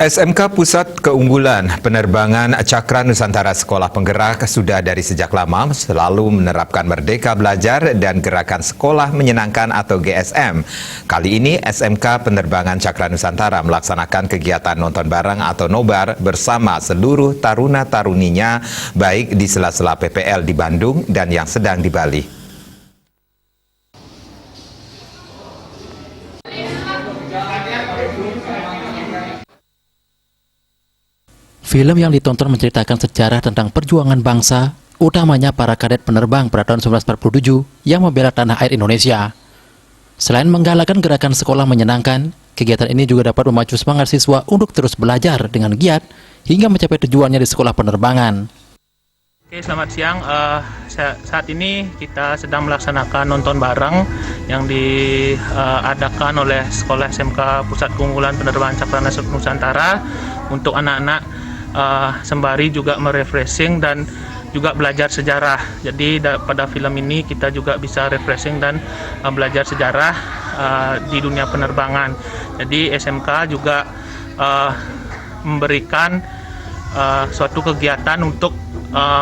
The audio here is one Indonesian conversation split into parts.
SMK Pusat Keunggulan Penerbangan Cakra Nusantara Sekolah Penggerak sudah dari sejak lama selalu menerapkan Merdeka Belajar dan Gerakan Sekolah Menyenangkan atau GSM. Kali ini SMK Penerbangan Cakra Nusantara melaksanakan kegiatan nonton bareng atau nobar bersama seluruh taruna-taruninya baik di sela-sela PPL di Bandung dan yang sedang di Bali. Film yang ditonton menceritakan sejarah tentang perjuangan bangsa, utamanya para kadet penerbang pada tahun 1947 yang membela tanah air Indonesia. Selain menggalakkan gerakan sekolah menyenangkan, kegiatan ini juga dapat memacu semangat siswa untuk terus belajar dengan giat hingga mencapai tujuannya di sekolah penerbangan. Oke, selamat siang. Saat ini kita sedang melaksanakan nonton bareng yang diadakan oleh Sekolah SMK Pusat Keunggulan Penerbangan Cakra Nusantara untuk anak-anak sembari juga merefreshing dan juga belajar sejarah. Jadi pada film ini kita juga bisa refreshing dan belajar sejarah di dunia penerbangan. Jadi SMK juga memberikan suatu kegiatan untuk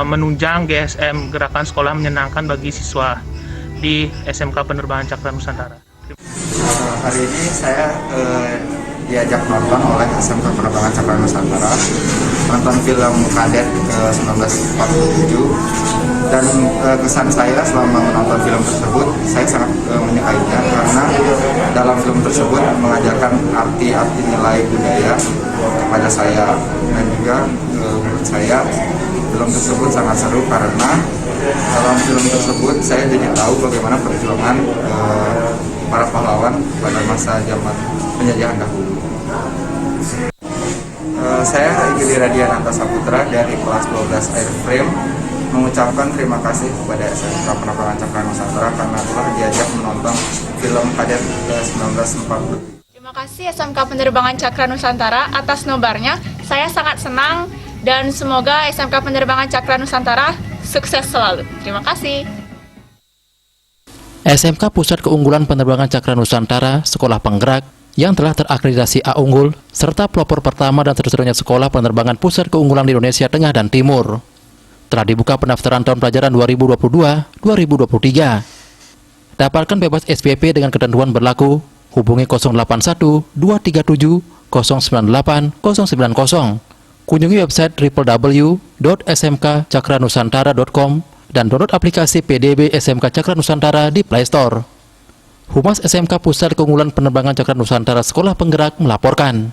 menunjang GSM, Gerakan Sekolah Menyenangkan bagi siswa di SMK Penerbangan Cakra Nusantara. Hari ini saya diajak nonton oleh SMK Penerbangan Cakra Nusantara, nonton film Kadet ke 1947, dan kesan saya selama menonton film tersebut, saya sangat menyukainya karena dalam film tersebut mengajarkan arti-arti nilai budaya kepada saya, dan juga menurut saya film tersebut sangat seru karena dalam film tersebut saya jadi tahu bagaimana perjuangan para pahlawan pada masa zaman penjajahan dahulu. Saya Igiri Radiananta Saputra dari kelas 12 Airframe mengucapkan terima kasih kepada SMK Penerbangan Cakra Nusantara karena telah diajak menonton film Kadet ke 1940. Terima kasih SMK Penerbangan Cakra Nusantara atas nobarnya. Saya sangat senang dan semoga SMK Penerbangan Cakra Nusantara sukses selalu. Terima kasih. SMK Pusat Keunggulan Penerbangan Cakra Nusantara Sekolah Penggerak yang telah terakreditasi A Unggul, serta pelopor pertama dan satu-satunya sekolah penerbangan pusat keunggulan di Indonesia Tengah dan Timur. Telah dibuka pendaftaran tahun pelajaran 2022-2023. Dapatkan bebas SPP dengan ketentuan berlaku, hubungi 081 237 098 090. Kunjungi website www.smkcakranusantara.com dan download aplikasi PDB SMK Cakra Nusantara di Play Store. Humas SMK Pusat Keunggulan Penerbangan Cakra Nusantara Sekolah Penggerak melaporkan.